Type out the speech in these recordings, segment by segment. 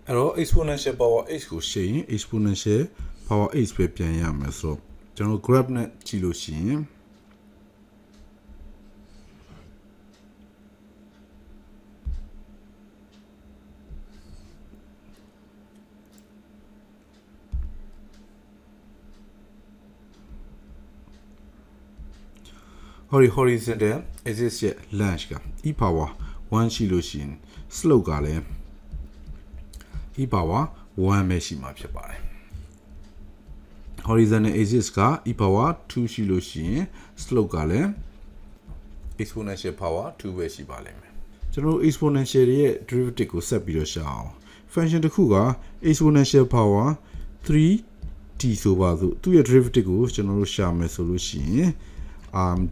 အဲ့တော့ exponential power h ကိုရှင်းရင် exponential power h ပဲပြန်ရမယ်ဆိုတော့ကျွန်တော် graph နဲ့ကြည့်လို့ရှိရင်horizontal axis ရဲ့ length က e power 1ရှိလို့ရှိရင် slope ကလည်း e power 1ပဲရှိမှာဖြစ်ပါတယ် horizontal axis က e power 2ရှိလို့ရှိရင် slope ကလည်း exponential power 2ပဲရှိပါလိမ့်မယ်ကျွန်တော်တို့ exponential ရဲ့ derivative ကိုဆက်ပြီးတော့ရှာအောင် function တစ်ခုက exponential power 3t ဆိုပါစို့သူ့ရဲ့ derivative ကိုကျွန်တော်တို့ရှာမယ်ဆိုလို့ရှိရင်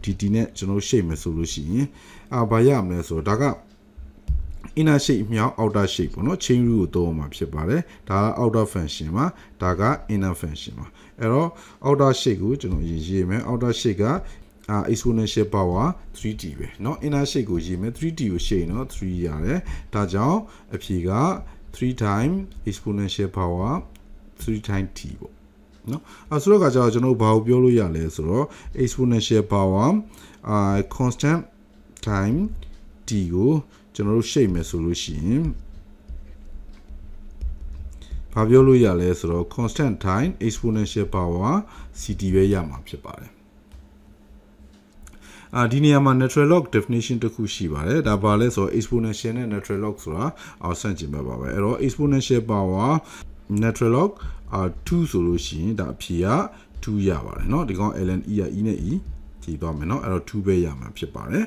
dt နဲ့ကျွန်တော်ရှိတ်မယ်ဆိုလို့ရှိရင်ဘာရမလဲဆိုတော့ဒါက inner shape မြောက် outer shape ပေါ့နော် chain rule ကိုသုံးမှာဖြစ်ပါတယ်ဒါက outer function ပါဒါက inner function ပါအဲ့တော့ outer shape ကိုကျွန်တော်ရေးမယ် outer shape ကexponential power 3t ပဲเนาะ inner shape ကိုရေးမယ် 3t ကိုရှိတ်เนาะ3ရတယ်ဒါကြောင့်အဖြေက3 times exponential power 3 times t ပေါ့နော်ဆိုတော့ကကြာကျွန်တော်ဘာကိုပြောလို့ရလဲဆိုတော့ exponential power constant time t ကိုကျွန်တော်တို့ရှိတ်မယ်ဆိုလို့ရှိရင်ဘာပြောလို့ရလဲဆိုတော့ constant time exponential power ct ပဲရမှာဖြစ်ပါတယ်ဒီနေရာမှာ natural log definition တစ်ခုရှိပါတယ်ဒါပါလဲဆိုတော့ exponential နဲ့ natural log ဆိုတာဆန့်ကျင်ဘက်ပါပဲအဲ့တော့ exponential power natural log 2ဆိုလို့ရှိရင်ဒါအဖြေက2ရပါတယ်เนาะဒီကောင် ln e က e နဲ့ e ကြည့်သွားမယ်เนาะအဲ့တော့2ပဲရမှာဖြစ်ပါတယ်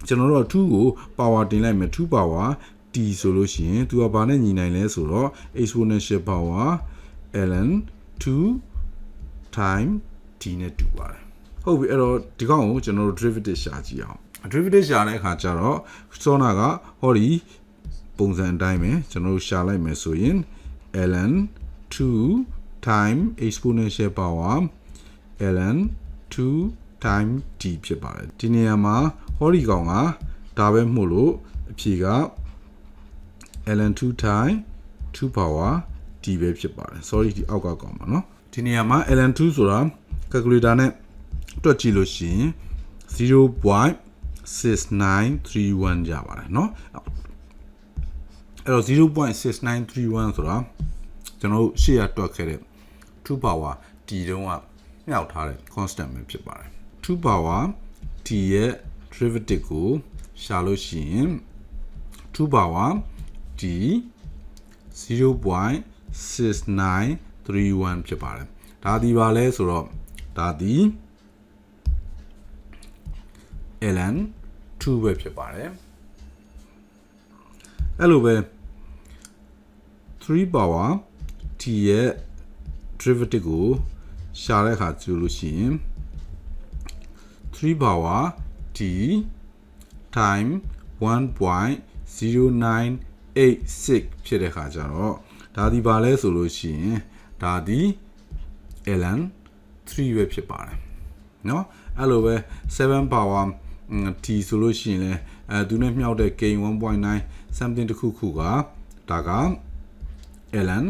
ကျွန်တော်တို့2ကို power တင်လိုက်မယ်2 power t ဆိုလို့ရှိရင်သူကဘာနဲ့ညီနိုင်လဲဆိုတော့ exponential power ln 2 time t နဲ့တူပါတယ်ဟုတ်ပြီအဲ့တော့ဒီကောင်ကိုကျွန်တော်တို့ derivative ရှာကြည့်အောင် derivative ရှာတဲ့အခါကျတော့စောနာကဟောဒီပုံစံအတိုင်းပဲကျွန်တော်တို့ရှာလိုက်မယ်ဆိုရင် ln 2 time exponential power ln 2 time t ဖြစ်ပါတယ်ဒီနေရာမှာဟောဒီကောင်ကဒါပဲမှုလို့အဖြေက ln 2 time 2 power t ပဲဖြစ်ပါတယ် sorry ဒီအောက်ကကောင်ပါเนาะဒီနေရာမှာ ln 2ဆိုတာ calculator နဲ့တွက်ကြည့်လို့ရှိရင် 0.6931 ရပါတယ်เนาะအဲ့တော့ 0.6931 ဆိုတာကျွန်တော်တို့ရှေ့ရတွက်ခဲ့တဲ့2 power t တုန်းကမြောက်ထားတဲ့ constant ပဲဖြစ်ပါတယ်2 power t ရဲ့ derivative ကိုရှာလို့ရှိရင်2 power t 0.6931 ဖြစ်ပါတယ်ဒါဒီပါလဲဆိုတော့ဒါဒီ ln 2ပဲဖြစ်ပါတယ်အဲ့လိုပဲ3 power t ရဲ့ derivative ကိုရှာတဲ့အခါကြည့်လို့ရှိရင်3 power t time 1.0986 ဖြစ်တဲ့အခါကျတော့ဒါဒီပါလဲဆိုလို့ရှိရင်ဒါဒီ ln 3ပဲဖြစ်ပါတယ်เนาะအဲ့လိုပဲ7 power t ဆိုလို့ရှိရင်လည်းသူနဲ့မြှောက်တဲ့ gain 1.9 something တခုခုကဒါက ln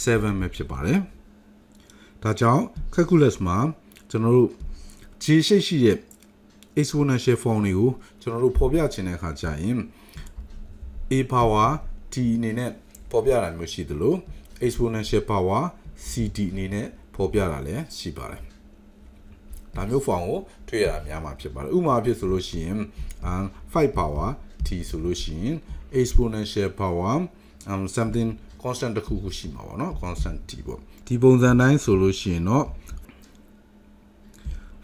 7ပဲဖြစ်ပါတယ်ဒါကြောင့် calculus မှာကျွန်တော်တို့ g ရှိရဲ့ exponential form တွေကိုကျွန်တော်တို့ဖော်ပြချင်တဲ့အခါကျရင် a power t အနေနဲ့ဖော်ပြတာမျိုးရှိသလို exponential power ct အနေနဲ့ဖော်ပြတာလည်းရှိပါတယ်ဒါမျိုး form ကိုတွေ့ရတာများမှာဖြစ်ပါတယ်ဥပမာဖြစ်ဆိုလို့ရှိရင်5 power t ဆိုလို့ရှိရင် exponential power something constant တစ်ခုခုရှိမှာပေါ့เนาะ constant t ပေါ့ဒီပုံစံတိုင်းဆိုလို့ရှိရင်တော့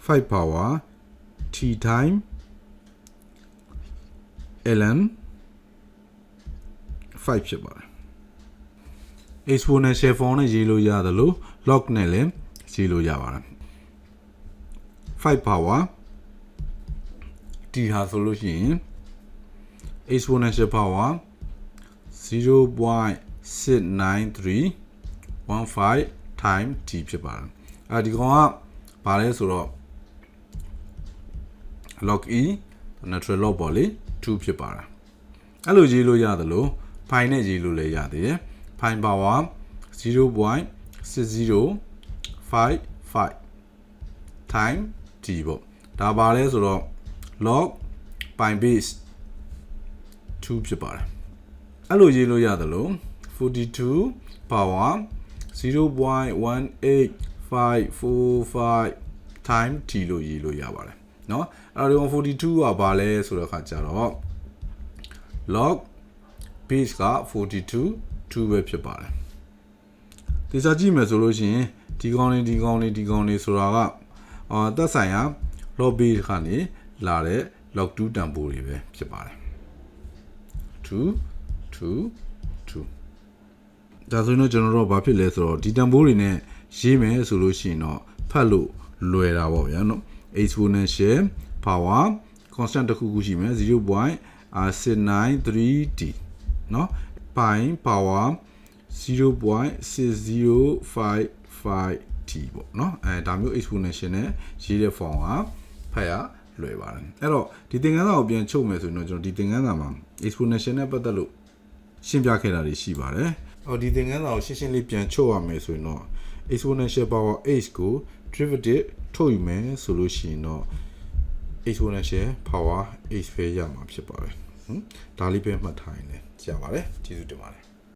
5 power t time ln 5ဖြစ်ပါတယ် exponential form နဲ့ရေးလို့ရတယ်လို့ log နဲ့လည်းရေးလို့ရပါတယ်5 power t ဟာဆိုလို့ရှိရင် exponential power 0.69315 time t ဖြစ်ပါတယ်ဒီကောင်ကဘာလဲဆိုတော့ log e natural log ပေါ့လေ2ဖြစ်ပါတယ်အဲ့လိုရေးလို့ရတယ်လို့ pi နဲ့ရေးလို့လည်းရသေးတယ် pi power 0.6055 time t ပေါ့ဒါပါလဲဆိုတော့ log pi base 2ဖြစ်ပါတယ်အဲ့လိုရေးလို့ရတယ်လို့42 power 0.18545 time t လို့ရေးလို့ရပါတယ်เนาะအဲ့တော့42ကဘာလဲဆိုတော့ခါကြတော့ log base က42 2ပဲဖြစ်ပါတယ်ဒီစားကြည့်မယ်ဆိုလို့ရှိရင်ဒီကောင်းလေးဆိုတာကသက်ဆိုင်ရာ log base ကနေလာတဲ့ log 2တန်ဖိုးတွေပဲဖြစ်ပါတယ်2 ဒါဆိုရင်ကျွန်တော်တို့ဘာဖြစ်လဲဆိုတော့ဒီတန်ဖိုးတွေနဲ့ရေးမယ်ဆိုလို့ရှိရင်တော့ဖတ်လို့လွယ်တာပေါ့ဗျာနော် exponential power constant တစ်ခုရှိမယ် 0.693t เนาะ pi power 0.6055t ပေါ့เนาะဒါမျိုး exponential နဲ့ရေးတဲ့ form ကဖတ်ရလွယ်ပါတယ်အဲ့တော့ဒီသင်ခန်းစာကိုပြန်ချုပ်မယ်ဆိုရင်တော့ကျွန်တော်ဒီသင်ခန်းစာမှာ exponential နဲ့ပတ်သက်လို့ရှင်းပြခဲ့တာတွေရှိပါတယ်ဒီသင်ခန်းစာကိုရှင်းလေးပြန်ချုပ်ရမယ်ဆိုရင်တော့ exponential power h ကို derivative ထုတ်ယူမယ်ဆိုလို့ရှိရင်တော့ exponential power h ပဲရမှာဖြစ်ပါတယ်ဒါလေးပဲမှတ်ထားရင်လည်းကြာပါတယ်ကျေးဇူးတင်ပါတယ်